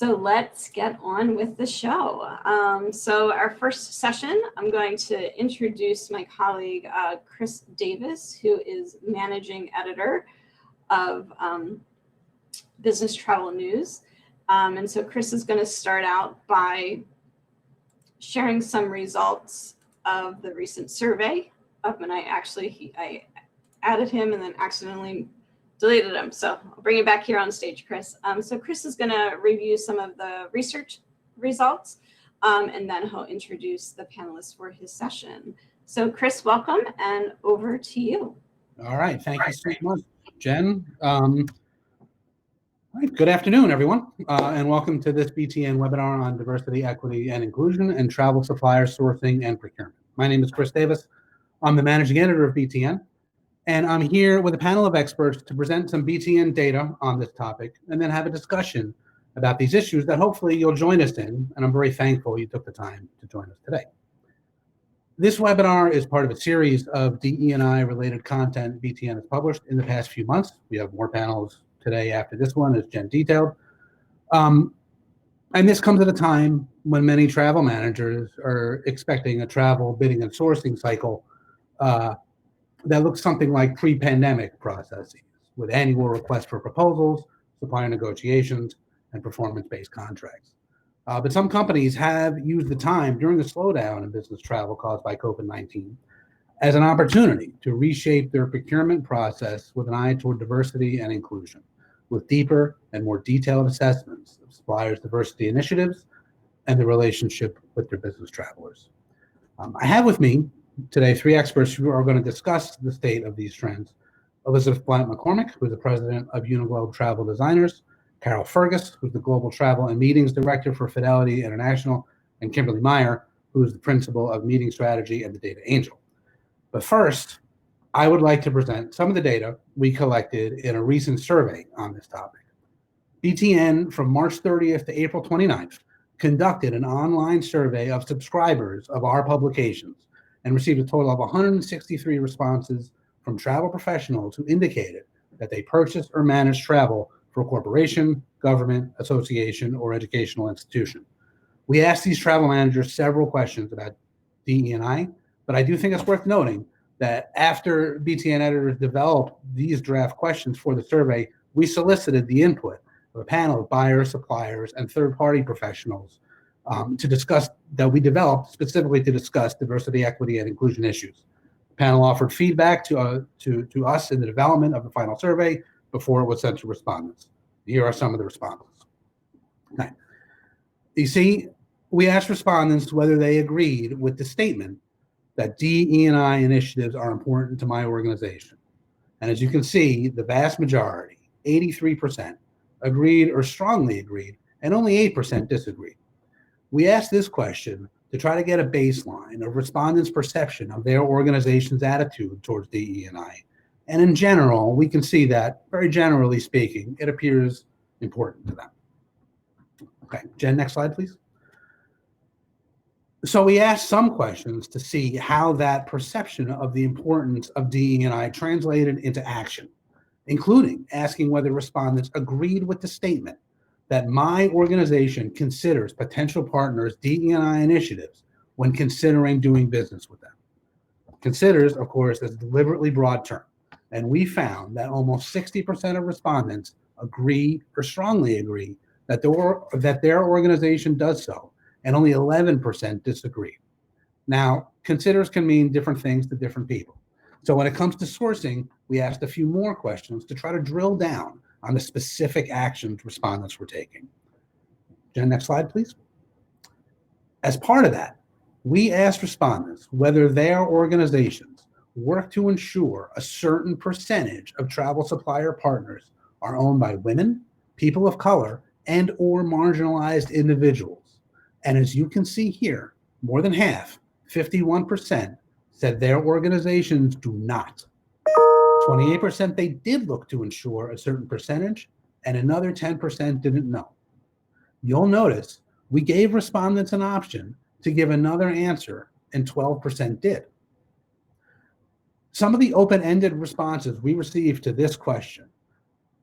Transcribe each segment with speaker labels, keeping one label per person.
Speaker 1: So let's get on with the show. So our first session, I'm going to introduce my colleague, Chris Davis, who is managing editor of Business Travel News. And so Chris is going to start out by sharing some results of the recent survey. And I added him and then accidentally deleted him. So I'll bring you back here on stage, Chris. So Chris is going to review some of the research results, and then he'll introduce the panelists for his session. So Chris, welcome, and over to you.
Speaker 2: All right, thank you so much, Jen. All right, good afternoon, everyone, and welcome to this BTN webinar on diversity, equity, and inclusion and travel supplier sourcing and procurement. My name is Chris Davis. I'm the managing editor of BTN, and I'm here with a panel of experts to present some BTN data on this topic and then have a discussion about these issues that hopefully you'll join us in, and I'm very thankful you took the time to join us today. This webinar is part of a series of DE&I related content BTN has published in the past few months. We have more panels today after this one, as Jen detailed. And this comes at a time when many travel managers are expecting a travel bidding and sourcing cycle that looks something like pre-pandemic processes, with annual requests for proposals, supplier negotiations, and performance-based contracts. But some companies have used the time during the slowdown in business travel caused by COVID-19 as an opportunity to reshape their procurement process with an eye toward diversity and inclusion, with deeper and more detailed assessments of suppliers' diversity initiatives and the relationship with their business travelers. I have with me today three experts who are going to discuss the state of these trends. Elizabeth McCormick, who is the president of Uniglobe Travel Designers, Carol FERGUS, who's the Global Travel and Meetings Director for Fidelity International, and Kimberly MEYER, who is the principal of Meeting Strategy and the Data Angel. But first, I would like to present some of the data we collected in a recent survey on this topic. BTN, from March 30th to April 29th, conducted an online survey of subscribers of our publications and received a total of 163 responses from travel professionals who indicated that they purchased or managed travel for a corporation, government, association, or educational institution. We asked these travel managers several questions about DE&I, but I do think it's worth noting that after BTN editors developed these draft questions for the survey, we solicited the input of a panel of buyers, suppliers, and third-party professionals to discuss, that we developed specifically to discuss diversity, equity, and inclusion issues. The panel offered feedback to us in the development of the final survey before it was sent to respondents. Here are some of the responses. Okay. You see, we asked respondents whether they agreed with the statement that DE&I initiatives are important to my organization. And as you can see, the vast majority, 83%, agreed or strongly agreed, and only 8% disagreed. We asked this question to try to get a baseline of respondents' perception of their organization's attitude towards DE&I. And in general, we can see that, very generally speaking, it appears important to them. Okay, Jen, next slide, please. So we asked some questions to see how that perception of the importance of DE&I translated into action, including asking whether respondents agreed with the statement that my organization considers potential partners' DE&I initiatives when considering doing business with them. Considers, of course, is a deliberately broad term, and we found that almost 60% of respondents agree or strongly agree that their organization does so, and only 11% disagree. Now, considers can mean different things to different people. So when it comes to sourcing, we asked a few more questions to try to drill down on the specific actions respondents were taking. Jen, next slide, please. As part of that, we asked respondents whether their organizations work to ensure a certain percentage of travel supplier partners are owned by women, people of color, and or marginalized individuals. And as you can see here, more than half, 51%, said their organizations do not. 28% they did look to ensure a certain percentage, and another 10% didn't know. You'll notice we gave respondents an option to give another answer, and 12% did. Some of the open-ended responses we received to this question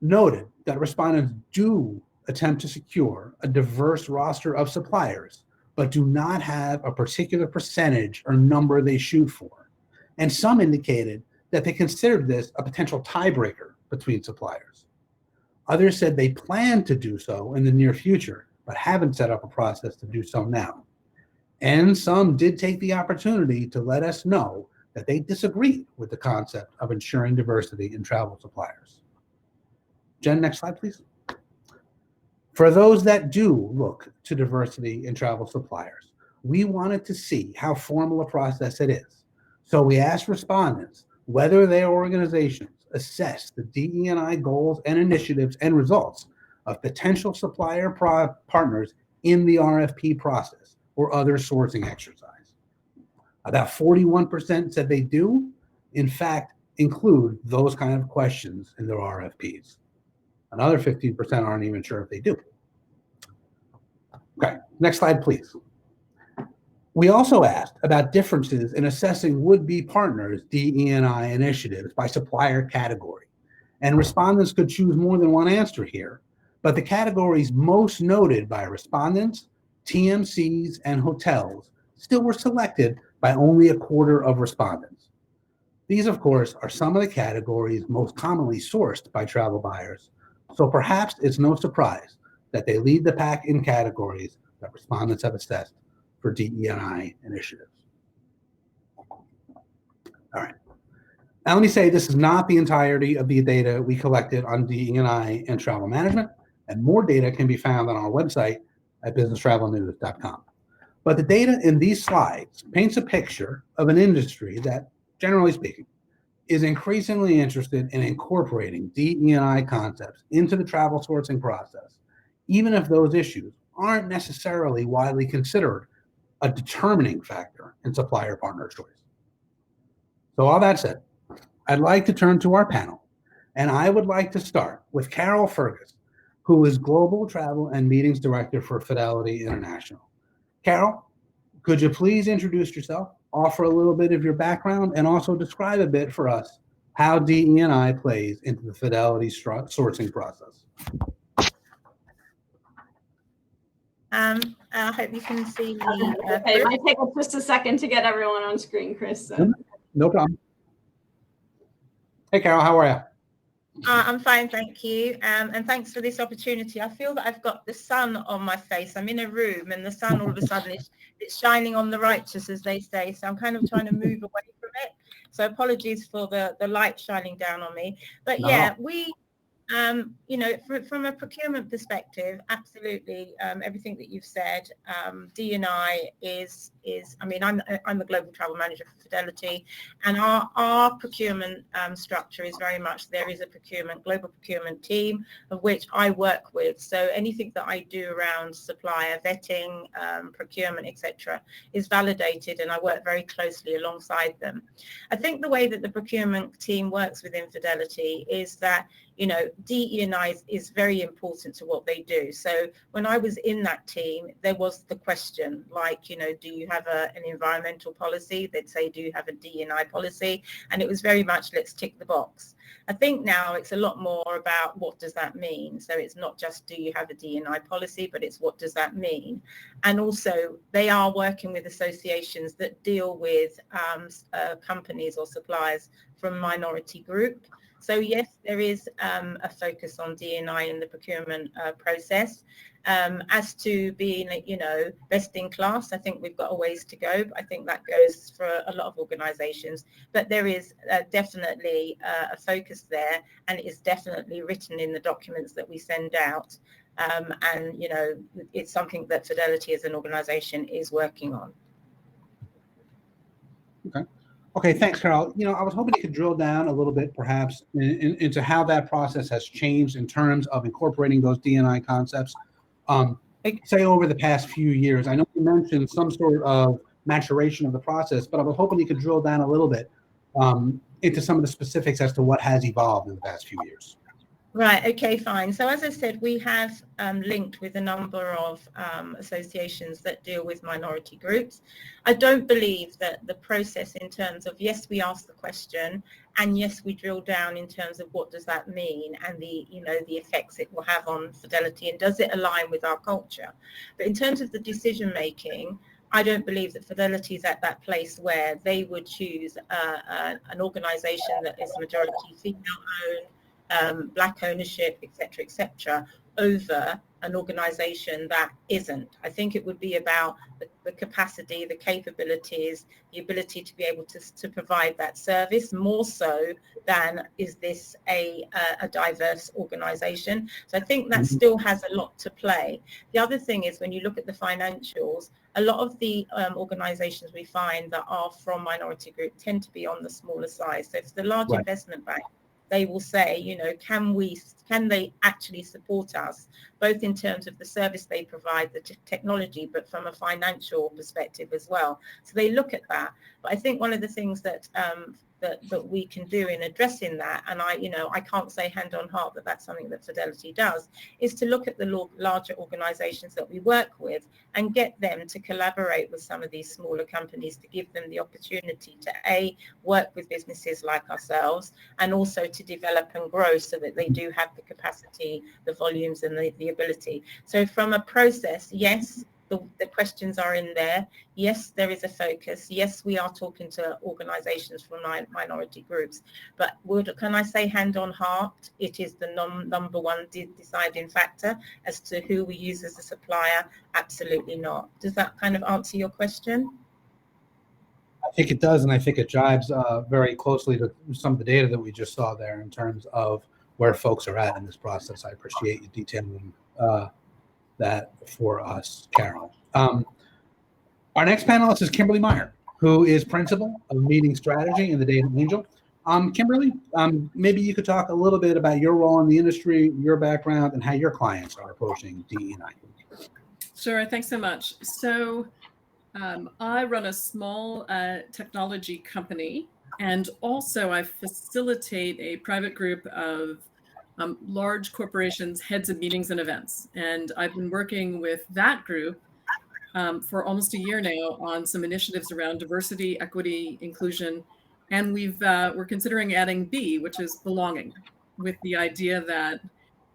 Speaker 2: noted that respondents do attempt to secure a diverse roster of suppliers, but do not have a particular percentage or number they shoot for. And some indicated that they considered this a potential tiebreaker between suppliers. Others said they plan to do so in the near future, but haven't set up a process to do so now. And some did take the opportunity to let us know that they disagreed with the concept of ensuring diversity in travel suppliers. Jen, next slide, please. For those that do look to diversity in travel suppliers, we wanted to see how formal a process it is. So we asked respondents whether their organizations assess the DE&I goals and initiatives and results of potential supplier partners in the RFP process or other sourcing exercise. About 41% said they do, in fact, include those kind of questions in their RFPs. Another 15% aren't even sure if they do. Okay, next slide, please. We also asked about differences in assessing would-be partners' DE&I initiatives by supplier category. And respondents could choose more than one answer here, but the categories most noted by respondents, TMCs, and hotels still were selected by only a quarter of respondents. These, of course, are some of the categories most commonly sourced by travel buyers, so perhaps it's no surprise that they lead the pack in categories that respondents have assessed for DE&I initiatives. All right. Now let me say this is not the entirety of the data we collected on DE&I and travel management, and more data can be found on our website at businesstravelnews.com. But the data in these slides paints a picture of an industry that, generally speaking, is increasingly interested in incorporating DE&I concepts into the travel sourcing process, even if those issues aren't necessarily widely considered a determining factor in supplier partner choice. So all that said, I'd like to turn to our panel, and I would like to start with Carol FERGUS, who is Global Travel and Meetings Director for Fidelity International. Carol, could you please introduce yourself, offer a little bit of your background, and also describe a bit for us how DE&I plays into the Fidelity sourcing process?
Speaker 3: I hope you can see me.
Speaker 1: Okay, it might take us just a second to get everyone on screen, Chris. So.
Speaker 2: No problem. Hey, Carol, how are you?
Speaker 3: I'm fine, thank you. And thanks for this opportunity. I feel that I've got the sun on my face. I'm in a room and the sun all of a sudden it's shining on the righteous, as they say. So I'm kind of trying to move away from it. So apologies for the light shining down on me. But yeah, we... you know, from a procurement perspective, absolutely, everything that you've said, D&I is, I mean, I'm the global travel manager for Fidelity, and our procurement structure is very much, there is a global procurement team of which I work with. So anything that I do around supplier vetting, procurement, etc., is validated, and I work very closely alongside them. I think the way that the procurement team works within Fidelity is that, you know, DE&I is very important to what they do. So when I was in that team, there was the question like, you know, do you have an environmental policy? They'd say, do you have a DE&I policy? And it was very much, let's tick the box. I think now it's a lot more about what does that mean? So it's not just do you have a DE&I policy, but it's what does that mean? And also they are working with associations that deal with companies or suppliers from minority group. So yes, there is a focus on D&I in the procurement process. As to being, you know, best in class, I think we've got a ways to go. I think that goes for a lot of organisations. But there is definitely a focus there, and it is definitely written in the documents that we send out. And, you know, it's something that Fidelity as an organisation is working on.
Speaker 2: Okay. Okay, thanks, Carol. You know, I was hoping you could drill down a little bit, perhaps, into how that process has changed in terms of incorporating those D&I concepts. Say over the past few years. I know you mentioned some sort of maturation of the process, but I was hoping you could drill down a little bit into some of the specifics as to what has evolved in the past few years.
Speaker 3: Right, okay, fine. So as I said, we have linked with a number of associations that deal with minority groups. I don't believe that the process in terms of, yes, we ask the question, and yes, we drill down in terms of what does that mean and the, you know, the effects it will have on Fidelity and does it align with our culture. But in terms of the decision making, I don't believe that Fidelity is at that place where they would choose an organization that is majority female owned, black ownership, et cetera, over an organization that isn't. I think it would be about the capacity, the capabilities, the ability to be able to provide that service more so than is this a diverse organization. So I think that still has a lot to play. The other thing is when you look at the financials, a lot of the organizations we find that are from minority group tend to be on the smaller size. So if the large investment bank, they will say, you know, can they actually support us, both in terms of the service they provide, the technology, but from a financial perspective as well. So they look at that. But I think one of the things that that we can do in addressing that, and I can't say hand on heart that that's something that Fidelity does, is to look at the larger organizations that we work with and get them to collaborate with some of these smaller companies to give them the opportunity to work with businesses like ourselves, and also to develop and grow so that they do have the capacity, the volumes, and the ability. So from a process, yes, the questions are in there. Yes, there is a focus. Yes, we are talking to organizations from minority groups, but can I say hand on heart, it is the number one deciding factor as to who we use as a supplier? Absolutely not. Does that kind of answer your question?
Speaker 2: I think it does, and I think it jives very closely to some of the data that we just saw there in terms of where folks are at in this process. I appreciate you detailing that for us, Carol. Our next panelist is Kimberly Meyer, who is principal of meeting strategy in the Data Angel. Kimberly, maybe you could talk a little bit about your role in the industry, your background, and how your clients are approaching DE&I.
Speaker 4: Sure, thanks so much. So I run a small technology company, and also I facilitate a private group of large corporations, heads of meetings and events. And I've been working with that group for almost a year now on some initiatives around diversity, equity, inclusion. And we're considering adding B, which is belonging, with the idea that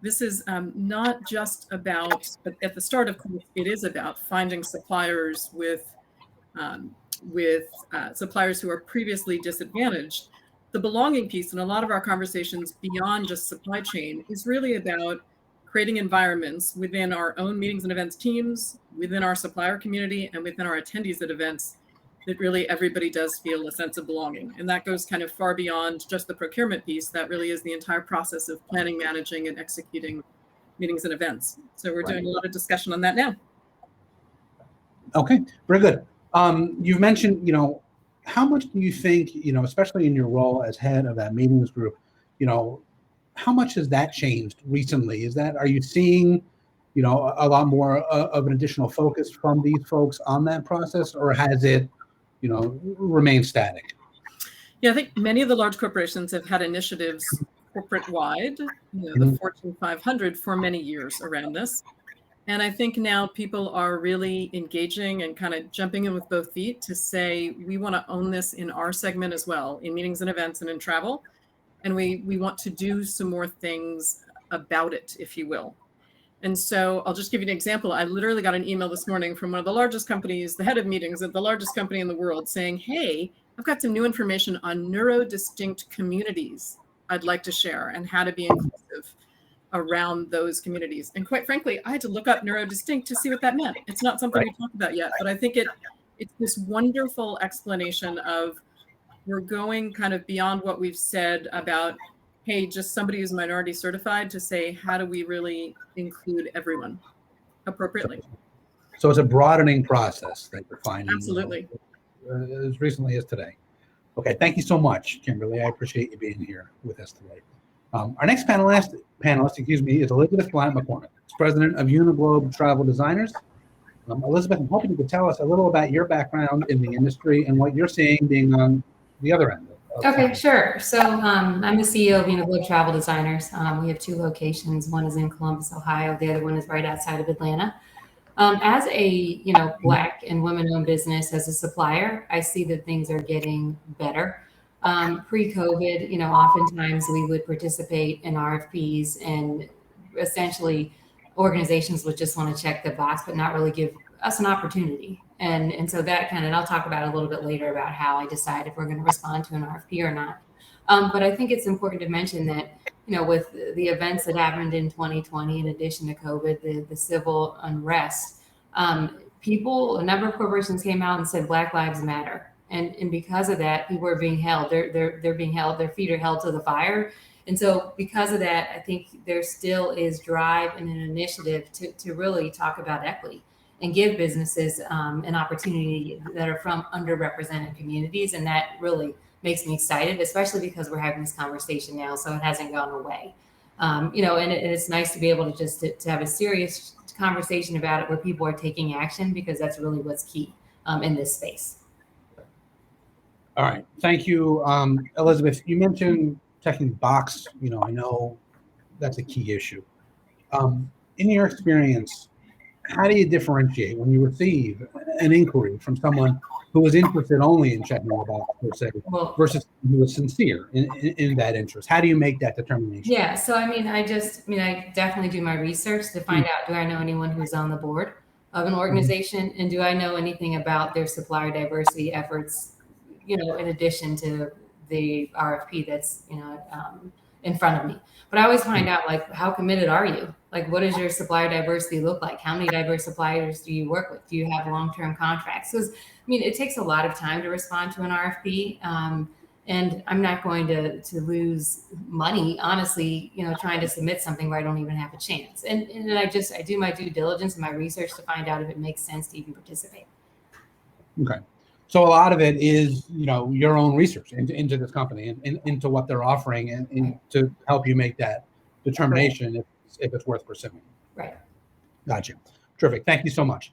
Speaker 4: this is not just about, but at the start, of course, it is about finding suppliers with suppliers who are previously disadvantaged. The belonging piece in a lot of our conversations beyond just supply chain is really about creating environments within our own meetings and events teams, within our supplier community, and within our attendees at events, that really everybody does feel a sense of belonging. And that goes kind of far beyond just the procurement piece. That really is the entire process of planning, managing, and executing meetings and events. So we're doing a lot of discussion on that now.
Speaker 2: Okay, very good. You've mentioned, how much do you think, especially in your role as head of that meetings group, how much has that changed recently? Are you seeing, a lot more of an additional focus from these folks on that process, or has it, remained static?
Speaker 4: Yeah, I think many of the large corporations have had initiatives corporate-wide, the Fortune 500 for many years around this. And I think now people are really engaging and kind of jumping in with both feet to say, we want to own this in our segment as well, in meetings and events and in travel. And we want to do some more things about it, if you will. And so I'll just give you an example. I literally got an email this morning from one of the largest companies, the head of meetings at the largest company in the world, saying, hey, I've got some new information on neurodistinct communities I'd like to share and how to be inclusive around those communities. And quite frankly, I had to look up neurodistinct to see what that meant. It's not something we talked about yet, but I think it's this wonderful explanation of we're going kind of beyond what we've said about, hey, just somebody who's minority certified, to say, how do we really include everyone appropriately?
Speaker 2: So it's a broadening process that you're finding.
Speaker 4: Absolutely.
Speaker 2: As recently as today. Okay, thank you so much, Kimberly. I appreciate you being here with us today. Our next panelist, is Elizabeth Blount McCormick, president of Uniglobe Travel Designers. Elizabeth, I'm hoping you could tell us a little about your background in the industry and what you're seeing being on the other end
Speaker 5: Okay, sure. So I'm the CEO of Uniglobe Travel Designers. We have 2 locations. One is in Columbus, Ohio. The other one is right outside of Atlanta. As a Black and women-owned business, as a supplier, I see that things are getting better. Pre-COVID, oftentimes we would participate in RFPs, and essentially organizations would just want to check the box, but not really give us an opportunity. And so that and I'll talk about it a little bit later about how I decide if we're going to respond to an RFP or not. But I think it's important to mention that, with the events that happened in 2020, in addition to COVID, the civil unrest, a number of corporations came out and said Black Lives Matter. And because of that, people are being held. They're being held. Their feet are held to the fire. And so because of that, I think there still is drive and an initiative to really talk about equity and give businesses an opportunity that are from underrepresented communities. And that really makes me excited, especially because we're having this conversation now, so it hasn't gone away. And it's nice to be able to just to have a serious conversation about it where people are taking action, because that's really what's key in this space.
Speaker 2: All right. Thank you. Elizabeth, you mentioned checking the box. I know that's a key issue. In your experience, how do you differentiate when you receive an inquiry from someone who is interested only in checking the box, per se, versus who is sincere in that interest? How do you make that determination?
Speaker 5: Yeah, so I definitely do my research to find out, do I know anyone who's on the board of an organization, and do I know anything about their supplier diversity efforts, in addition to the RFP that's in front of me. But I always find out, how committed are you? What does your supplier diversity look like? How many diverse suppliers do you work with? Do you have long-term contracts? Because it takes a lot of time to respond to an RFP, and I'm not going to lose money, honestly, trying to submit something where I don't even have a chance. And I do my due diligence and my research to find out if it makes sense to even participate.
Speaker 2: Okay. So a lot of it is, your own research into this company and into what they're offering, and to help you make that determination if it's worth pursuing.
Speaker 5: Right.
Speaker 2: Gotcha. Terrific. Thank you so much.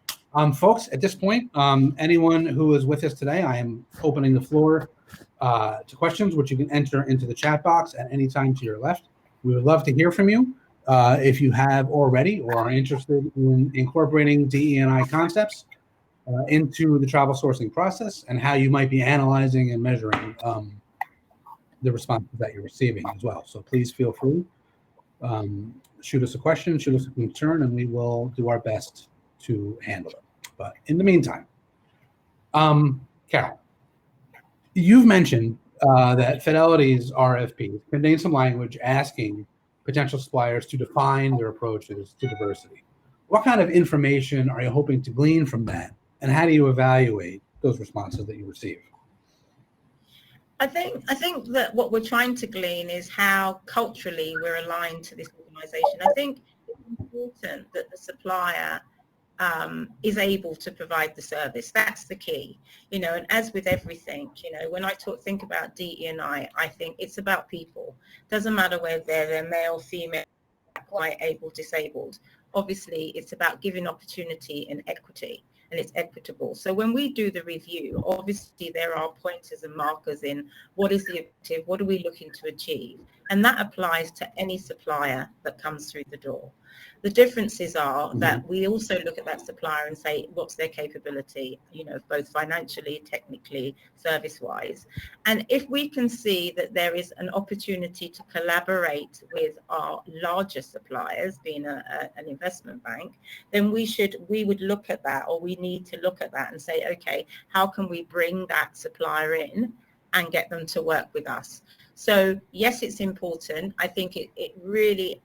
Speaker 2: Folks, at this point, anyone who is with us today, I am opening the floor to questions, which you can enter into the chat box at any time to your left. We would love to hear from you if you have already or are interested in incorporating DE&I concepts into the travel sourcing process, and how you might be analyzing and measuring the responses that you're receiving as well. So please feel free. Shoot us a question, shoot us a concern, and we will do our best to handle it. But in the meantime, Carol, you've mentioned that Fidelity's RFP contains some language asking potential suppliers to define their approaches to diversity. What kind of information are you hoping to glean from that, and how do you evaluate those responses that you receive?
Speaker 3: I think that what we're trying to glean is how culturally we're aligned to this organization. I think it's important that the supplier is able to provide the service. That's the key, and as with everything, when I think about DE&I, I think it's about people. Doesn't matter whether they're male, female, white, able, disabled. Obviously, it's about giving opportunity and equity, and it's equitable. So when we do the review, obviously there are pointers and markers in what is the objective, what are we looking to achieve? And that applies to any supplier that comes through the door. The differences are that we also look at that supplier and say, what's their capability, both financially, technically, service-wise. And if we can see that there is an opportunity to collaborate with our larger suppliers, being an investment bank, then we would look at that, or we need to look at that and say, okay, how can we bring that supplier in and get them to work with us? So yes, it's important. I think it really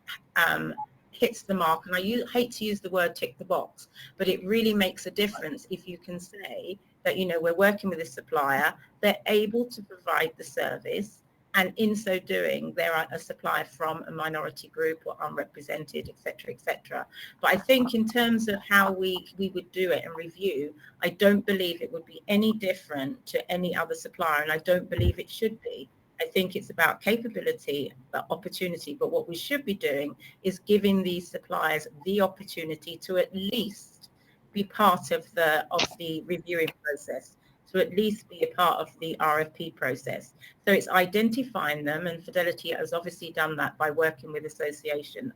Speaker 3: hits the mark, and I hate to use the word tick the box, but it really makes a difference if you can say that, we're working with a supplier, they're able to provide the service, and in so doing, they're a supplier from a minority group or unrepresented, et cetera, et cetera. But I think in terms of how we would do it and review, I don't believe it would be any different to any other supplier, and I don't believe it should be. I think it's about capability, opportunity, but what we should be doing is giving these suppliers the opportunity to at least be part of the reviewing process. to at least be a part of the RFP process. So it's identifying them, and Fidelity has obviously done that by working with associations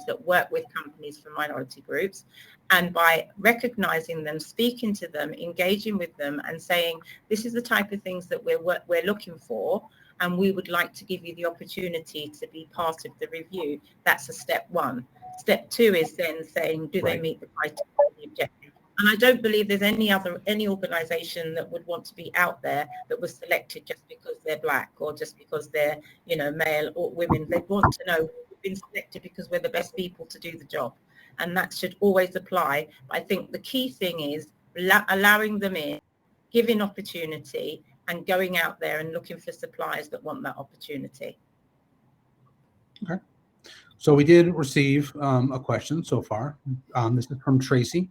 Speaker 3: that work with companies from minority groups, and by recognizing them, speaking to them, engaging with them, and saying, this is the type of things that we're looking for, and we would like to give you the opportunity to be part of the review. That's a step one. Step two is then saying, do they meet the criteria and the objective? And I don't believe there's any organization that would want to be out there that was selected just because they're Black or just because they're, male or women. They want to know we've been selected because we're the best people to do the job. And that should always apply. I think the key thing is allowing them in, giving opportunity, and going out there and looking for suppliers that want that opportunity.
Speaker 2: Okay. So we did receive a question so far. This is from Tracy.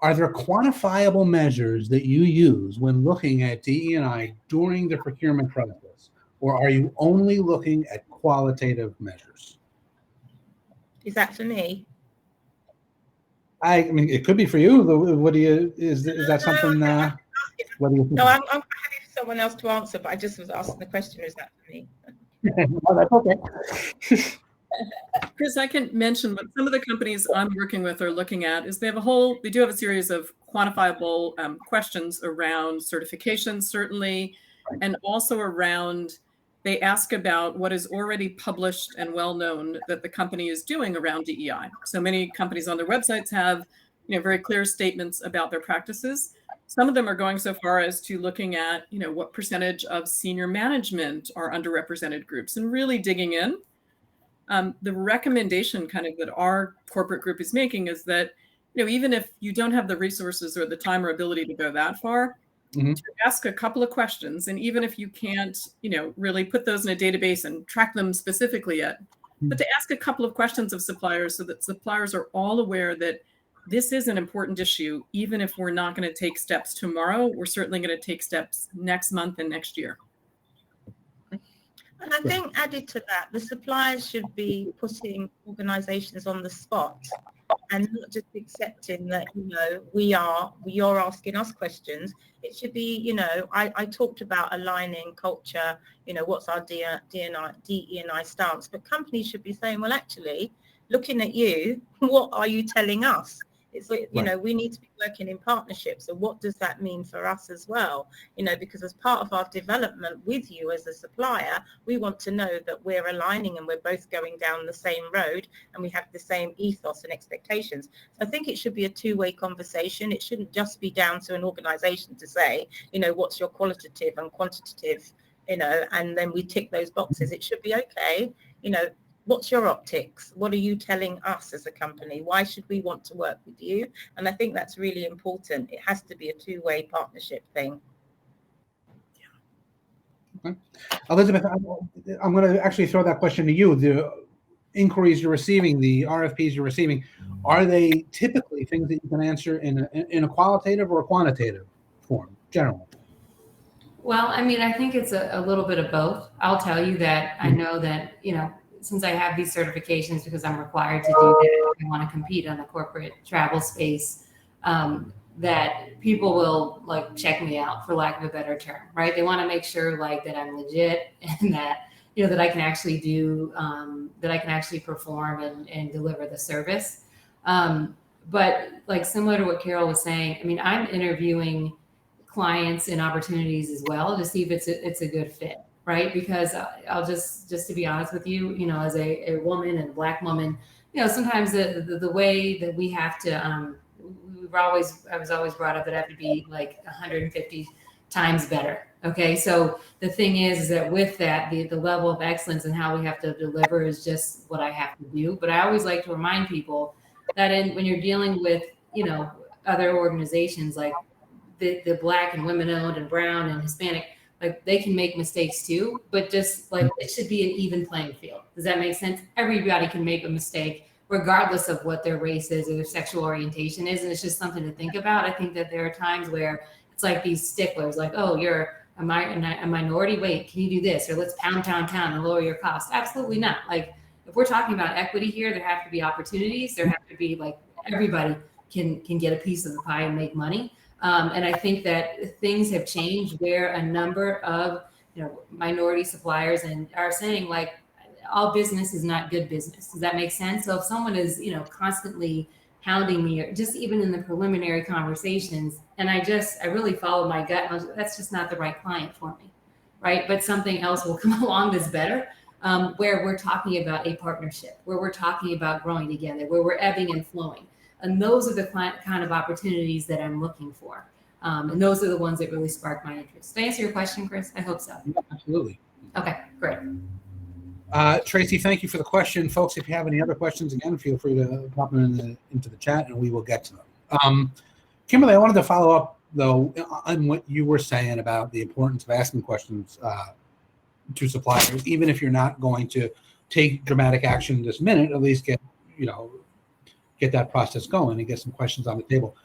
Speaker 2: Are there quantifiable measures that you use when looking at DE&I during the procurement process, or are you only looking at qualitative measures?
Speaker 3: Is that for me?
Speaker 2: I mean, it could be for you. What do you? Is that something? What do you think?
Speaker 3: No, I'm happy for someone else to answer, but I just was asking the question. Is that for me?
Speaker 2: Oh, that's okay.
Speaker 4: Chris, I can mention what some of the companies I'm working with are looking at is they do have a series of quantifiable questions around certification, certainly, and also around, they ask about what is already published and well known that the company is doing around DEI. So many companies on their websites have, very clear statements about their practices. Some of them are going so far as to looking at, what percentage of senior management are underrepresented groups and really digging in. The recommendation kind of that our corporate group is making is that, even if you don't have the resources or the time or ability to go that far, to ask a couple of questions, and even if you can't, really put those in a database and track them specifically yet, but to ask a couple of questions of suppliers so that suppliers are all aware that this is an important issue. Even if we're not going to take steps tomorrow, we're certainly going to take steps next month and next year.
Speaker 3: And I think added to that, the suppliers should be putting organizations on the spot and not just accepting that, you're asking us questions. It should be, I talked about aligning culture, what's our DE&I stance, but companies should be saying, well, actually, looking at you, what are you telling us? It's like, we need to be working in partnership. So what does that mean for us as well? Because as part of our development with you as a supplier, we want to know that we're aligning and we're both going down the same road and we have the same ethos and expectations. So I think it should be a two-way conversation. It shouldn't just be down to an organization to say, what's your qualitative and quantitative, and then we tick those boxes. It should be, okay, what's your optics? What are you telling us as a company? Why should we want to work with you? And I think that's really important. It has to be a two-way partnership thing.
Speaker 2: Okay. Elizabeth, I'm going to actually throw that question to you. The inquiries you're receiving, the RFPs you're receiving, are they typically things that you can answer in a qualitative or a quantitative form, generally?
Speaker 5: Well, I mean, I think it's a little bit of both. I'll tell you that I know that, since I have these certifications, because I'm required to do that, I want to compete on the corporate travel space, that people will check me out, for lack of a better term, right? They want to make sure that I'm legit and that, that I can actually do, that I can actually perform and deliver the service. But similar to what Carol was saying, I mean, I'm interviewing clients and opportunities as well to see if it's a good fit. Right. Because I'll just to be honest with you, as a woman and Black woman, sometimes the way that we have to, I was always brought up that I have to be 150 times better. OK, so the thing is that with that, the level of excellence and how we have to deliver is just what I have to do. But I always like to remind people that when you're dealing with, other organizations like the Black and women owned and brown and Hispanic, they can make mistakes too, but just it should be an even playing field. Does that make sense? Everybody can make a mistake regardless of what their race is or their sexual orientation is. And it's just something to think about. I think that there are times where it's these sticklers, oh, you're a minority. Wait, can you do this? Or let's pound and lower your costs. Absolutely not. If we're talking about equity here, there have to be opportunities. There have to be everybody can get a piece of the pie and make money. And I think that things have changed where a number of minority suppliers and are saying like all business is not good business. Does that make sense? So if someone is constantly hounding me, or just even in the preliminary conversations, and I really follow my gut, and I was, that's just not the right client for me, right? But something else will come along that's better, where we're talking about a partnership, where we're talking about growing together, where we're ebbing and flowing. And those are the kind of opportunities that I'm looking for. And those are the ones that really spark my interest. Did I answer your question, Chris? I hope so.
Speaker 2: Yeah, absolutely.
Speaker 5: Okay, great.
Speaker 2: Tracy, thank you for the question. Folks, if you have any other questions, again, feel free to pop them into the chat and we will get to them. Kimberly, I wanted to follow up, though, on what you were saying about the importance of asking questions to suppliers, even if you're not going to take dramatic action this minute, at least get that process going and get some questions on the table.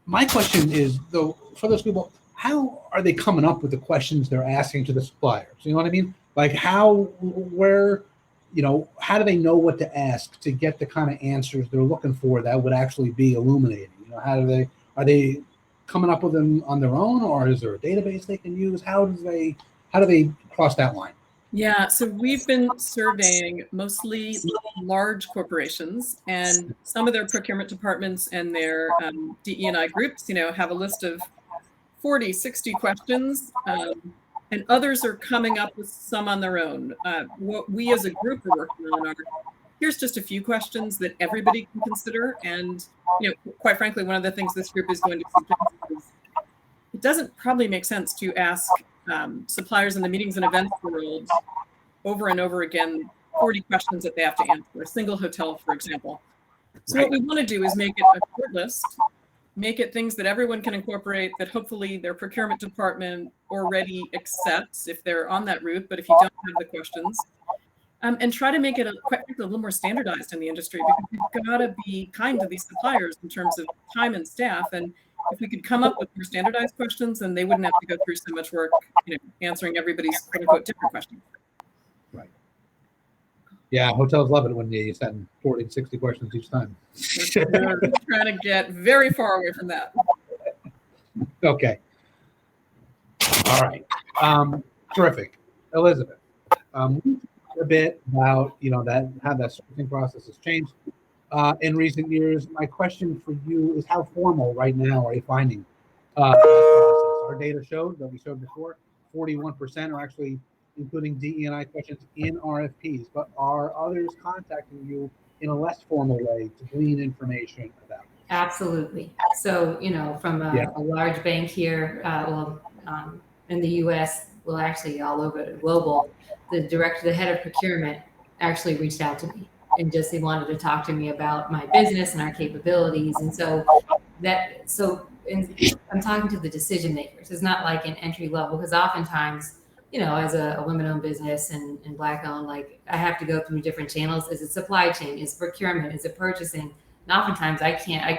Speaker 2: My question is, though, for those people, how are they coming up with the questions they're asking to the suppliers? You know what I mean? Like how do they know what to ask to get the kind of answers they're looking for that would actually be illuminating? Are they coming up with them on their own, or is there a database they can use? How do they cross that line?
Speaker 4: Yeah, so we've been surveying mostly large corporations, and some of their procurement departments and their DE&I groups, have a list of 40, 60 questions, and others are coming up with some on their own. What we as a group are working on are, here's just a few questions that everybody can consider. And, quite frankly, one of the things this group is going to suggest is it doesn't probably make sense to ask suppliers in the meetings and events world over and over again 40 questions that they have to answer, a single hotel, for example. So what we want to do is make it a short list, make it things that everyone can incorporate, that hopefully their procurement department already accepts if they're on that route, but if you don't have the questions, and try to make it a little more standardized in the industry, because we've got to be kind to these suppliers in terms of time and staff. And if we could come up with more standardized questions, then they wouldn't have to go through so much work, answering everybody's quote unquote different questions.
Speaker 2: Right. Yeah, hotels love it when you send 40 to 60 questions each time.
Speaker 4: We're trying to get very far away from that.
Speaker 2: Okay. All right. Terrific. Elizabeth, a bit about how that sourcing process has changed in recent years. My question for you is, how formal right now are you finding that process? Our data showed that we showed before, 41% are actually including DE&I questions in RFPs, but are others contacting you in a less formal way to glean information about it?
Speaker 5: Absolutely. So, from a large bank here, in the U.S., well, actually all over the global, the head of procurement actually reached out to me and he wanted to talk to me about my business and our capabilities. And I'm talking to the decision makers. It's not like an entry level, because oftentimes, as a women-owned business and Black-owned, like I have to go through different channels. Is it supply chain? Is it procurement? Is it purchasing? And oftentimes I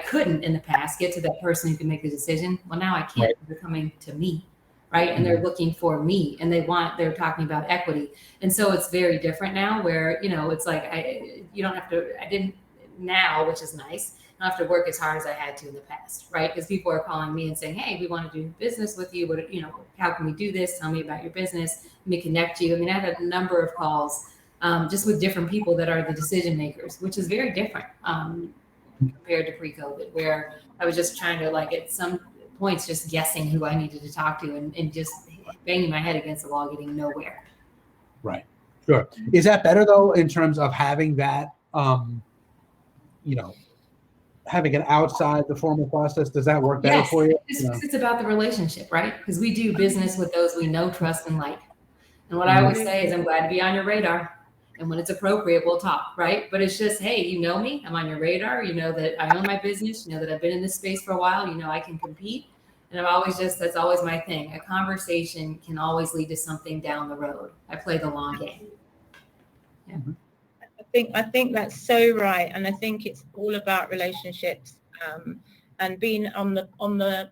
Speaker 5: couldn't in the past get to that person who can make the decision. Well, now I can't. Right. They're coming to me, right? And they're looking for me, and they're talking about equity. And so it's very different now, where, it's like, I didn't now, which is nice. I don't have to work as hard as I had to in the past, right? Because people are calling me and saying, hey, we want to do business with you. What, how can we do this? Tell me about your business. Let me connect you. I mean, I've had a number of calls just with different people that are the decision makers, which is very different compared to pre-COVID, where I was just trying to, like, at some points, just guessing who I needed to talk to and just banging my head against the wall, getting nowhere.
Speaker 2: Right. Sure. Is that better, though, in terms of having that, having it outside the formal process? Does that work better for you?
Speaker 5: It's about the relationship, right? Because we do business with those we know, trust, and like. And what I always say is, I'm glad to be on your radar. And when it's appropriate, we'll talk, right? But it's just, hey, you know me, I'm on your radar. You know that I own my business. You know that I've been in this space for a while. You know I can compete. And that's always my thing. A conversation can always lead to something down the road. I play the long game. Yeah. Mm-hmm.
Speaker 3: I think that's so right, and I think it's all about relationships, and being on the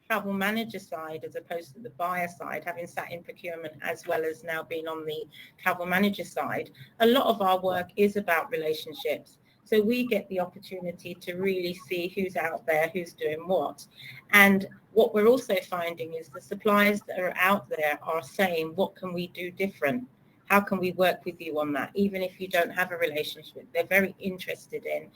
Speaker 3: travel manager side as opposed to the buyer side, having sat in procurement as well as now being on the travel manager side. A lot of our work is about relationships, So we get the opportunity to really see who's out there, who's doing what. And what we're also finding is the suppliers that are out there are saying, what can we do different? How can we work with you on that? Even if you don't have a relationship, they're very interested in,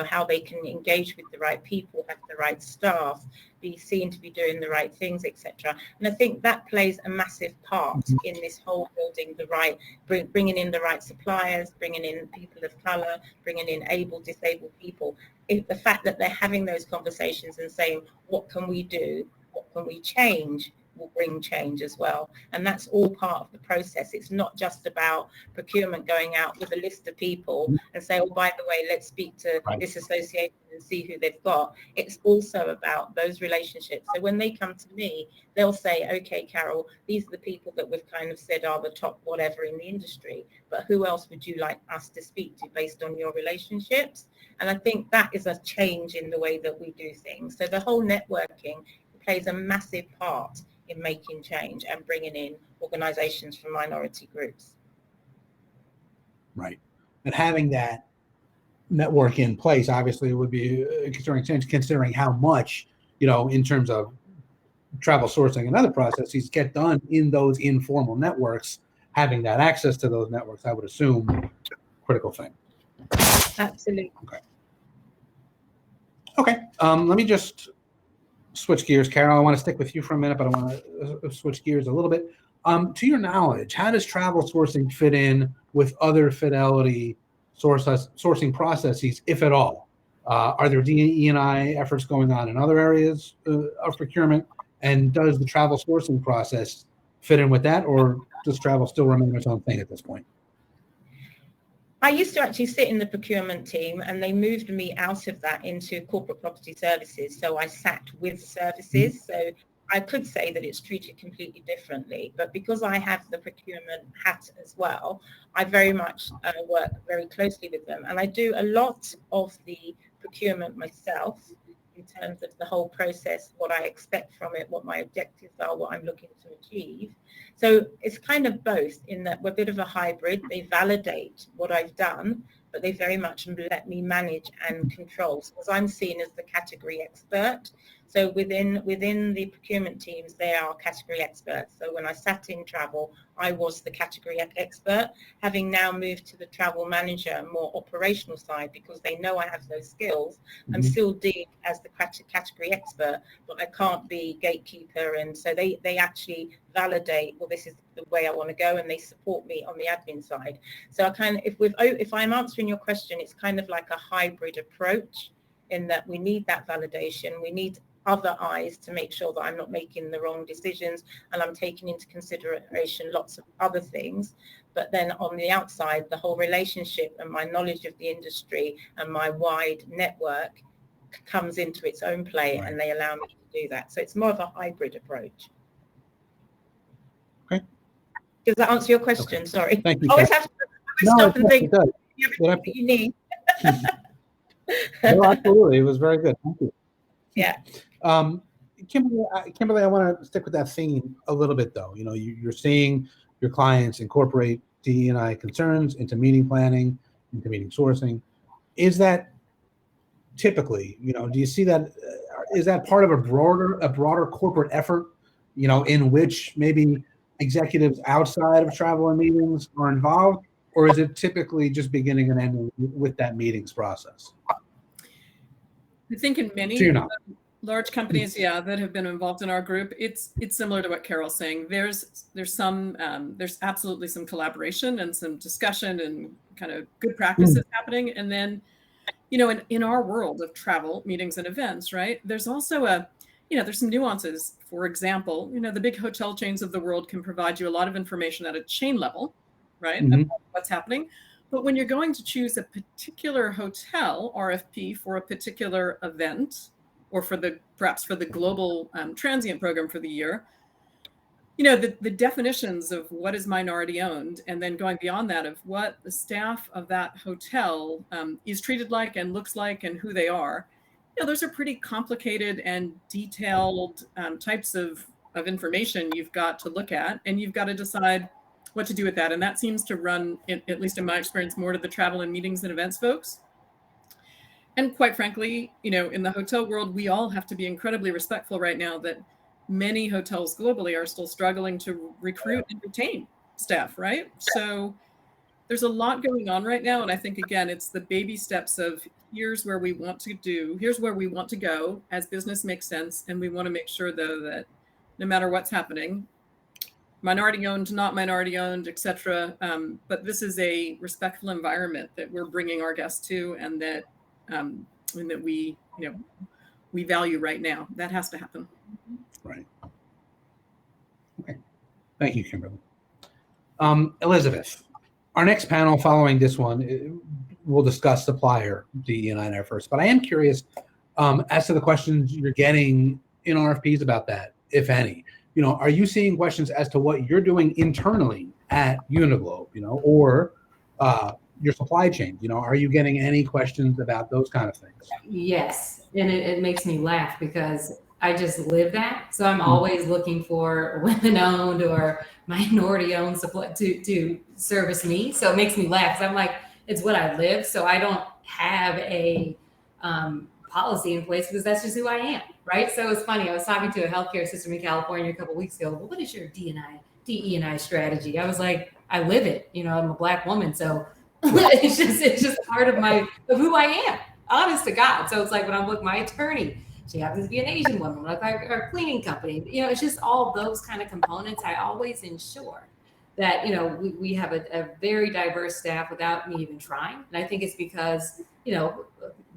Speaker 3: how they can engage with the right people, have the right staff, be seen to be doing the right things, etc. And I think that plays a massive part in this whole building the right, bringing in the right suppliers, bringing in people of color, bringing in able, disabled people. The fact that they're having those conversations and saying, what can we do? What can we change? Will bring change as well. And that's all part of the process. It's not just about procurement going out with a list of people and say, oh, by the way, let's speak to this association and see who they've got. It's also about those relationships. So when they come to me, they'll say, okay, Carol, these are the people that we've kind of said are the top whatever in the industry, but who else would you like us to speak to based on your relationships? And I think that is a change in the way that we do things. So the whole networking plays a massive part in making change and bringing in organizations from minority groups.
Speaker 2: Right. And having that network in place, obviously, would be considering how much, in terms of travel sourcing and other processes get done in those informal networks, having that access to those networks, I would assume, critical thing.
Speaker 3: Absolutely.
Speaker 2: Okay. Let me just switch gears, Carol. I want to stick with you for a minute, but I want to switch gears a little bit. To your knowledge, how does travel sourcing fit in with other Fidelity sourcing processes, if at all? Are there DE&I efforts going on in other areas of procurement? And does the travel sourcing process fit in with that, or does travel still remain its own thing at this point?
Speaker 3: I used to actually sit in the procurement team, and they moved me out of that into corporate property services. So I sat with services. So I could say that it's treated completely differently, but because I have the procurement hat as well, I very much work very closely with them. And I do a lot of the procurement myself in terms of the whole process, what I expect from it, what my objectives are, what I'm looking to achieve. So it's kind of both in that we're a bit of a hybrid. They validate what I've done, but they very much let me manage and control. So as I'm seen as the category expert. So within the procurement teams, they are category experts. So when I sat in travel, I was the category expert, having now moved to the travel manager, more operational side, because they know I have those skills. I'm still deemed as the category expert, but I can't be gatekeeper. And so they actually validate, well, this is the way I want to go, and they support me on the admin side. So I kind of, if I'm answering your question, it's kind of like a hybrid approach in that we need that validation. We need other eyes to make sure that I'm not making the wrong decisions and I'm taking into consideration lots of other things. But then on the outside, the whole relationship and my knowledge of the industry and my wide network comes into its own play, and they allow me to do that. So it's more of a hybrid approach.
Speaker 2: Okay.
Speaker 3: Does that answer your question? Okay. Sorry.
Speaker 2: Thank you.
Speaker 3: I always have to stop and think what you need.
Speaker 2: No, absolutely. It was very good. Thank you.
Speaker 3: Yeah.
Speaker 2: Kimberly, I want to stick with that theme a little bit, though. You're seeing your clients incorporate DE&I concerns into meeting planning, into meeting sourcing. Is that typically, do you see that? Is that part of a broader corporate effort, in which maybe executives outside of travel and meetings are involved, or is it typically just beginning and ending with that meetings process?
Speaker 4: I think in many large companies, that have been involved in our group, it's similar to what Carol's saying. There's absolutely some collaboration and some discussion and kind of good practices happening. And then, in our world of travel, meetings and events, right, there's also there's some nuances. For example, the big hotel chains of the world can provide you a lot of information at a chain level, right, about what's happening. But when you're going to choose a particular hotel RFP for a particular event, or perhaps for the global transient program for the year, the definitions of what is minority owned, and then going beyond that of what the staff of that hotel is treated like and looks like and who they are, those are pretty complicated and detailed types of information you've got to look at, and you've got to decide what to do with that. And that seems to run, at least in my experience, more to the travel and meetings and events folks. And quite frankly, in the hotel world, we all have to be incredibly respectful right now that many hotels globally are still struggling to recruit and retain staff, right? So there's a lot going on right now. And I think, again, it's the baby steps of here's where we want to go as business makes sense. And we want to make sure, though, that no matter what's happening, minority owned, not minority owned, et cetera, but this is a respectful environment that we're bringing our guests to, and that we value right now. That has to happen.
Speaker 2: Right. Okay. Thank you, Kimberly. Elizabeth, our next panel following this one, we'll discuss Supplier DE&I first, but I am curious as to the questions you're getting in RFPs about that, if any. Are you seeing questions as to what you're doing internally at Uniglobe, or your supply chain? Are you getting any questions about those kind of things?
Speaker 5: Yes, and it makes me laugh because I just live that. So I'm always looking for women-owned or minority-owned supply to service me. So it makes me laugh because I'm like, it's what I live. So I don't have a policy in place because that's just who I am, right? So it's funny. I was talking to a healthcare system in California a couple of weeks ago. Well, what is your DE&I strategy? I was like, I live it. I'm a Black woman, so it's just part of who I am. Honest to God. So it's like when I'm with my attorney, she happens to be an Asian woman, like our cleaning company. It's just all those kind of components. I always ensure that, we have a very diverse staff without me even trying. And I think it's because,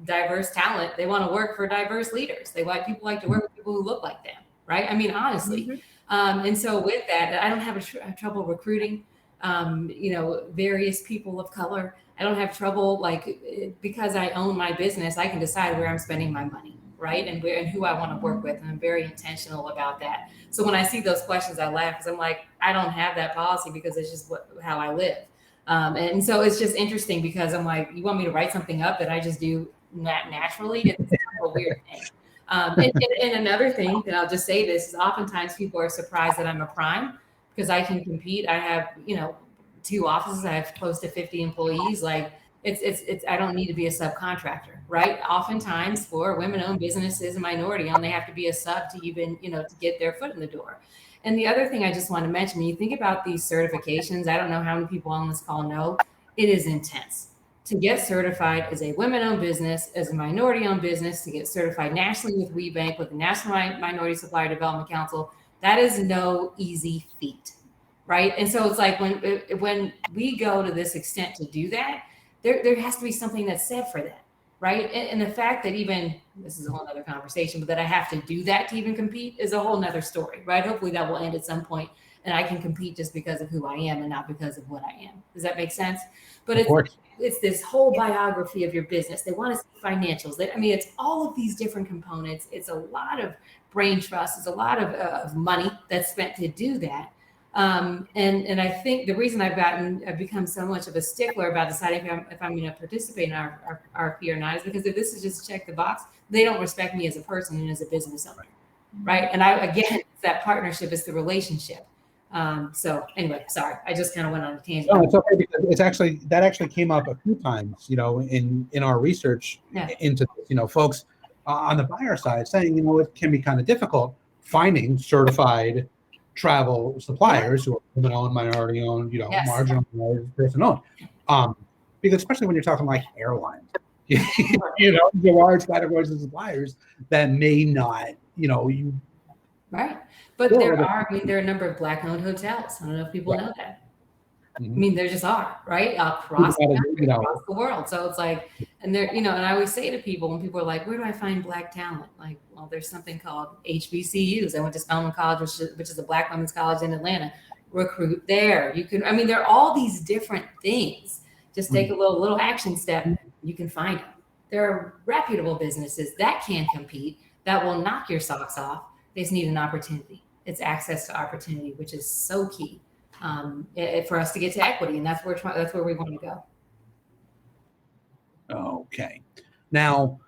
Speaker 5: diverse talent, they want to work for diverse leaders. People like to work with people who look like them, right? I mean, honestly. Mm-hmm. And so with that, I don't have trouble recruiting, various people of color. I don't have trouble, because I own my business, I can decide where I'm spending my money, right? And who I want to work with. And I'm very intentional about that. So when I see those questions, I laugh because I'm like, I don't have that policy because it's just how I live. And so it's just interesting because I'm like, you want me to write something up that I just do naturally? It's kind of a weird thing. And another thing that I'll just say this is oftentimes people are surprised that I'm a prime because I can compete. I have, 2 offices. I have close to 50 employees. It's I don't need to be a subcontractor, right? Oftentimes for women-owned businesses and minority-owned, they have to be a sub to even, to get their foot in the door. And the other thing I just want to mention, when you think about these certifications, I don't know how many people on this call know, it is intense. To get certified as a women-owned business, as a minority-owned business, to get certified nationally with WeBank, with the National Minority Supplier Development Council, that is no easy feat, right? And so it's like when we go to this extent to do that, there has to be something that's said for that, right? And the fact that even, this is a whole nother conversation, but that I have to do that to even compete is a whole nother story, right? Hopefully that will end at some point and I can compete just because of who I am and not because of what I am. Does that make sense? But it's this whole biography of your business. They want to see financials. It's all of these different components. It's a lot of brain trust. It's a lot of money that's spent to do that. And I think the reason I've become so much of a stickler about deciding if I'm going to participate in our RFP or not is because if this is just check the box, they don't respect me as a person and as a business owner, right? And it's that partnership, it's the relationship. So anyway, sorry, I just kind of went on a tangent.
Speaker 2: No, it's okay because that actually came up a few times, in our research into this, folks on the buyer side saying, it can be kind of difficult finding certified travel suppliers who are women-owned, minority-owned, marginal person-owned. Because especially when you're talking like airlines, the large categories of suppliers that may not,
Speaker 5: Right. But there are a number of Black-owned hotels. I don't know if people know that. Mm-hmm. There just are, right? Across the world. So it's like, and and I always say to people when people are like, where do I find Black talent? Like, well, there's something called HBCUs. I went to Spelman College, which is a Black women's college in Atlanta. Recruit there. You can, there are all these different things. Just take a little action step. You can find them. There are reputable businesses that can compete, that will knock your socks off. They just need an opportunity. It's access to opportunity, which is so key. For us to get to equity, and that's where we want to go.
Speaker 2: Okay. Now,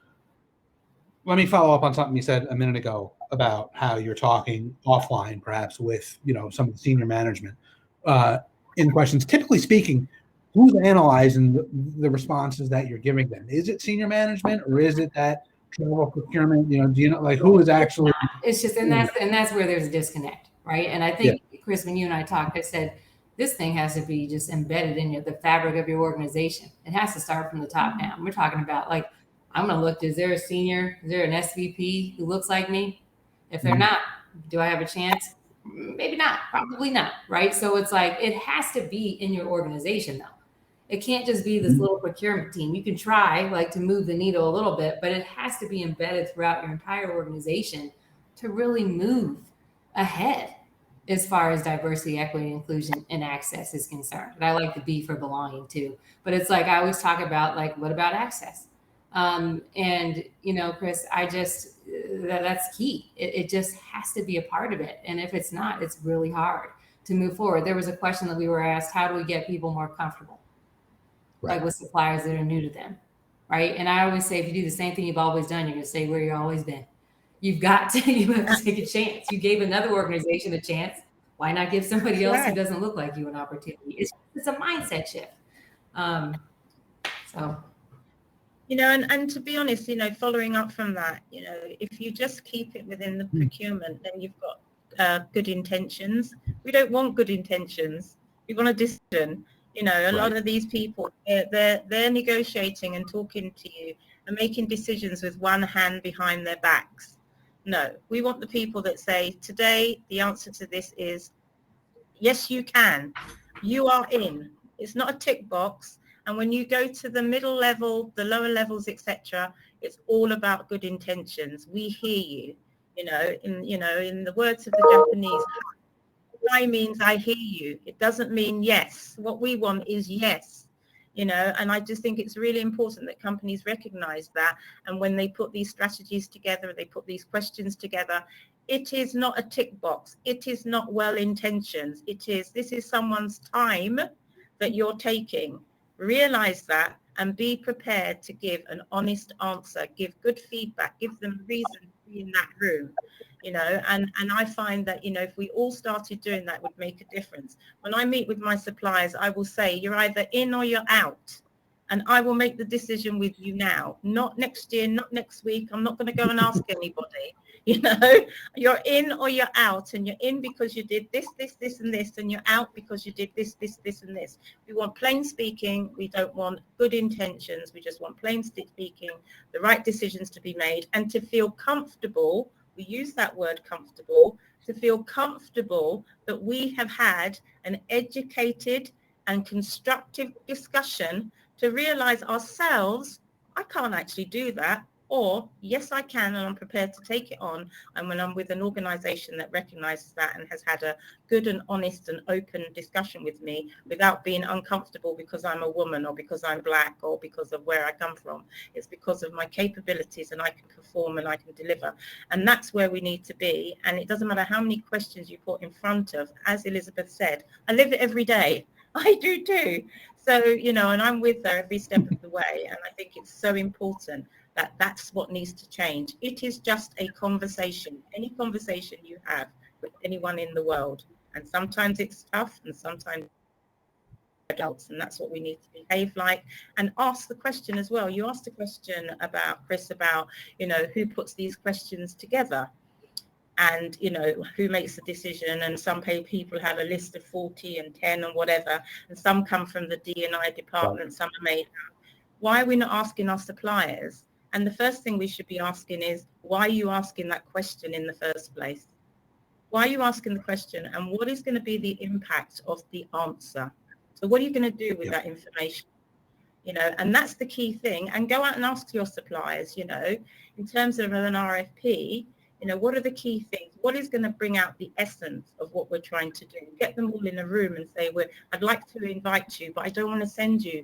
Speaker 2: let me follow up on something you said a minute ago about how you're talking offline, perhaps with some of the senior management in questions. Typically speaking, who's analyzing the responses that you're giving them? Is it senior management, or is it that travel procurement? You know, do you know, like, who is actually?
Speaker 5: It's just, and that's where there's a disconnect, right? And I think, Chris, when you and I talked, I said this thing has to be just embedded in the fabric of your organization. It has to start from the top down. We're talking about, like, I'm going to look, is there a senior, is there an SVP who looks like me? If they're not, do I have a chance? Maybe not, probably not, right? So it's like, it has to be in your organization, though. It can't just be this little procurement team. You can try, like, to move the needle a little bit, but it has to be embedded throughout your entire organization to really move ahead as far as diversity, equity, inclusion, and access is concerned. And I like the B for belonging too. But it's like, I always talk about, like, what about access? And, you know, Chris, that's key. It just has to be a part of it. And if it's not, it's really hard to move forward. There was a question that we were asked, how do we get people more comfortable? Right. Like with suppliers that are new to them, right? And I always say, if you do the same thing you've always done, you're going to stay where you've always been. You have to take a chance. You gave another organization a chance. Why not give somebody else who doesn't look like you an opportunity? It's a mindset shift. So, you know,
Speaker 3: and to be honest, you know, following up from that, you know, if you just keep it within the procurement, then you've got good intentions. We don't want good intentions. We want a decision. You know, a lot of these people, they're negotiating and talking to you and making decisions with one hand behind their backs. No, we want the people that say, today, the answer to this is, yes, you can. You are in. It's not a tick box. And when you go to the middle level, the lower levels, etc., it's all about good intentions. We hear you. You know, in the words of the Japanese, I means I hear you. It doesn't mean yes. What we want is yes. You know, and I just think it's really important that companies recognize that. And when they put these strategies together, they put these questions together, it is not a tick box. It is not well-intentioned. This is someone's time that you're taking. Realize that and be prepared to give an honest answer, give good feedback, give them reason to be in that room. You know, and I find that, you know, if we all started doing that, it would make a difference. When I meet with my suppliers, I will say, you're either in or you're out. And I will make the decision with you now, not next year, not next week. I'm not going to go and ask anybody. You know, you're in or you're out, and you're in because you did this, and this, and you're out because you did this, and this. We want plain speaking. We don't want good intentions. We just want plain speaking, the right decisions to be made, and to feel comfortable. We use that word comfortable, to feel comfortable that we have had an educated and constructive discussion to realize ourselves, I can't actually do that. Or, yes, I can, and I'm prepared to take it on. And when I'm with an organization that recognizes that and has had a good and honest and open discussion with me without being uncomfortable because I'm a woman or because I'm Black or because of where I come from, it's because of my capabilities and I can perform and I can deliver. And that's where we need to be. And it doesn't matter how many questions you put in front of, as Elizabeth said, I live it every day. I do too. So, you know, and I'm with her every step of the way. And I think it's so important that that's what needs to change. It is just a conversation, any conversation you have with anyone in the world. And sometimes it's tough and sometimes adults, and that's what we need to behave like. And ask the question as well. You asked a question about, Chris, about, you know, who puts these questions together and, you know, who makes the decision. And some people have a list of 40 and 10 and whatever, and some come from the D&I department, some are made up. Why are we not asking our suppliers? And the first thing we should be asking is, why are you asking that question in the first place? Why are you asking the question, and what is going to be the impact of the answer? So what are you going to do with that information? You know, and that's the key thing. And go out and ask your suppliers, you know, in terms of an RFP, you know, what are the key things? What is going to bring out the essence of what we're trying to do? Get them all in a room and say, I'd like to invite you, but I don't want to send you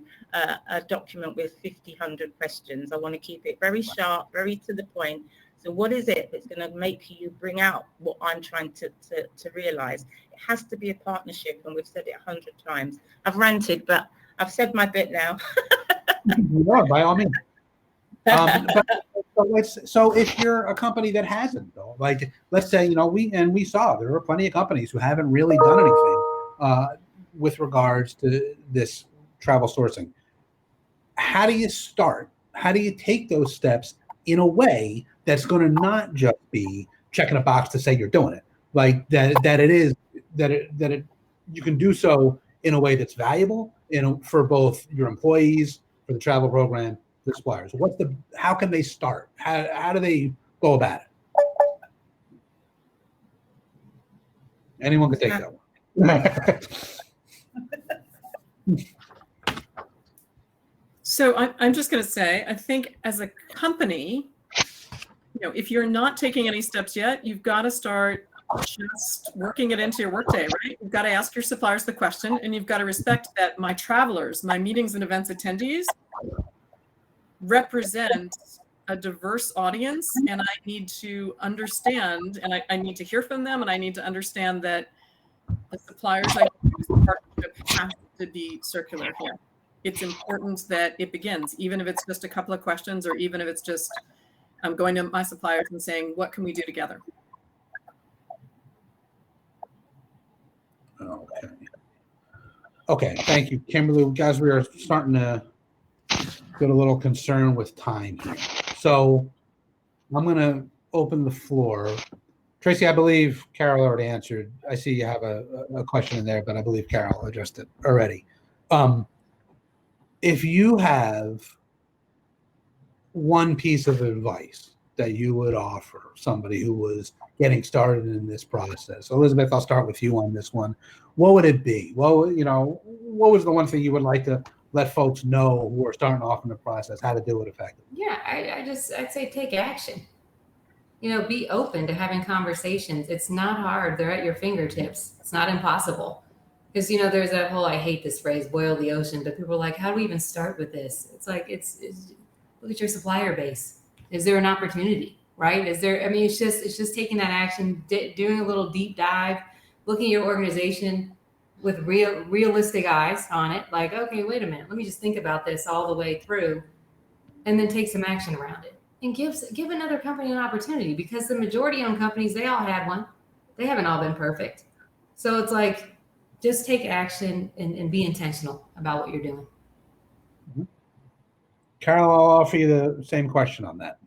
Speaker 3: a document with 50, 100 questions. I want to keep it very sharp, very to the point. So what is it that's going to make you bring out what I'm trying to realize? It has to be a partnership, and we've said it 100 times. I've ranted, but I've said my bit now.
Speaker 2: Yeah, by all means. So if you're a company that hasn't, though, like, let's say, you know, we saw there are plenty of companies who haven't really done anything with regards to this travel sourcing. How do you start? How do you take those steps in a way that's going to not just be checking a box to say you're doing it, like you can do so in a way that's valuable, for both your employees, for the travel program, the suppliers. How can they start? How do they go about it? Anyone can take that one.
Speaker 4: So I'm just going to say, I think as a company, if you're not taking any steps yet, you've got to start just working it into your workday, right? You've got to ask your suppliers the question, and you've got to respect that my travelers, my meetings and events attendees represent a diverse audience, and I need to understand, and I need to hear from them, and I need to understand that the suppliers I use, the partnership has to be circular here. It's important that it begins, even if it's just a couple of questions, or even if it's just going to my suppliers and saying, what can we do together?
Speaker 2: Okay, thank you, Kimberly. Guys, we are starting to get a little concerned with time here. So I'm going to open the floor. Tracy, I believe Carol already answered. I see you have a question in there, but I believe Carol addressed it already. If you have one piece of advice that you would offer somebody who was getting started in this process, Elizabeth, I'll start with you on this one. What would it be? Well, what was the one thing you would like to let folks know who are starting off in the process how to do it effectively?
Speaker 5: Yeah, I'd say take action. Be open to having conversations. It's not hard. They're at your fingertips. It's not impossible. Because, there's that whole, I hate this phrase, boil the ocean, but people are like, how do we even start with this? It's like, it's look at your supplier base. Is there an opportunity, right? It's just taking that action, doing a little deep dive, looking at your organization with realistic eyes on it. Like, okay, wait a minute, let me just think about this all the way through, and then take some action around it. And give another company an opportunity, because the majority-owned companies, they all had one. They haven't all been perfect. So it's like, just take action and be intentional about what you're doing.
Speaker 2: Mm-hmm. Carol, I'll offer you the same question on that.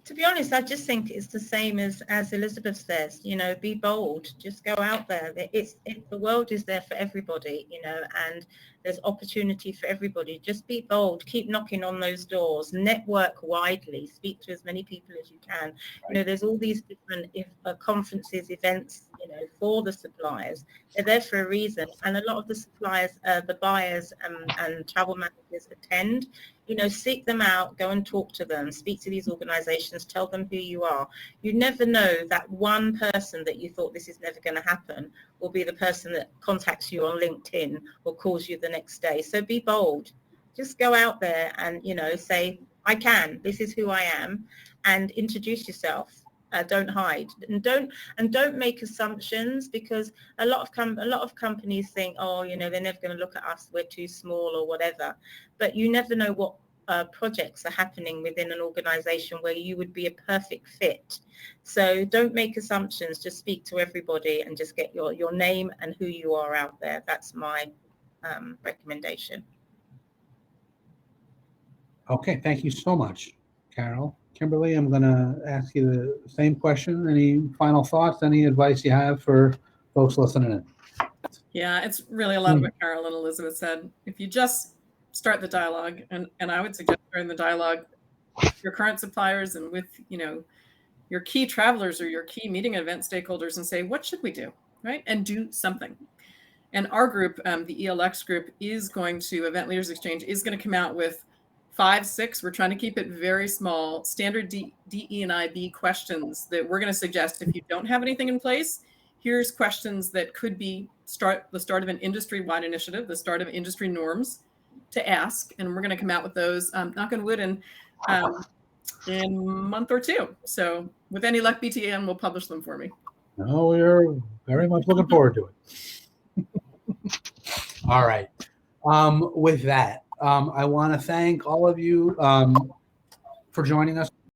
Speaker 3: To be honest, I just think it's the same as Elizabeth says, be bold, just go out there. The world is there for everybody, and there's opportunity for everybody. Just be bold, keep knocking on those doors, network widely, speak to as many people as you can. There's all these different conferences, events, for the suppliers. They're there for a reason. And a lot of the suppliers, the buyers and travel managers attend. Seek them out, go and talk to them, speak to these organizations, tell them who you are. You never know that one person that you thought this is never going to happen will be the person that contacts you on LinkedIn or calls you the next day. So be bold. Just go out there and, say, I can, this is who I am, and introduce yourself. Don't hide, and don't make assumptions, because a lot of companies think, oh, they're never going to look at us, we're too small or whatever. But you never know what projects are happening within an organization where you would be a perfect fit. So don't make assumptions, just speak to everybody and just get your name and who you are out there. That's my recommendation.
Speaker 2: Okay, thank you so much, Carol. Kimberly, I'm going to ask you the same question. Any final thoughts, any advice you have for folks listening in?
Speaker 4: Yeah, it's really a lot of what Carol and Elizabeth said. If you just start the dialogue, and I would suggest starting the dialogue with your current suppliers and with, your key travelers or your key meeting event stakeholders, and say, what should we do, right? And do something. And our group, the ELX group, is going to, Event Leaders Exchange, is going to come out with 5, 6, we're trying to keep it very small, standard DE and IB questions that we're going to suggest. If you don't have anything in place, here's questions that could be the start of an industry-wide initiative, the start of industry norms to ask. And we're going to come out with those, knock on wood, in a month or two. So with any luck, BTN will publish them for me.
Speaker 2: Oh, we're very much looking forward to it. All right. With that, I want to thank all of you for joining us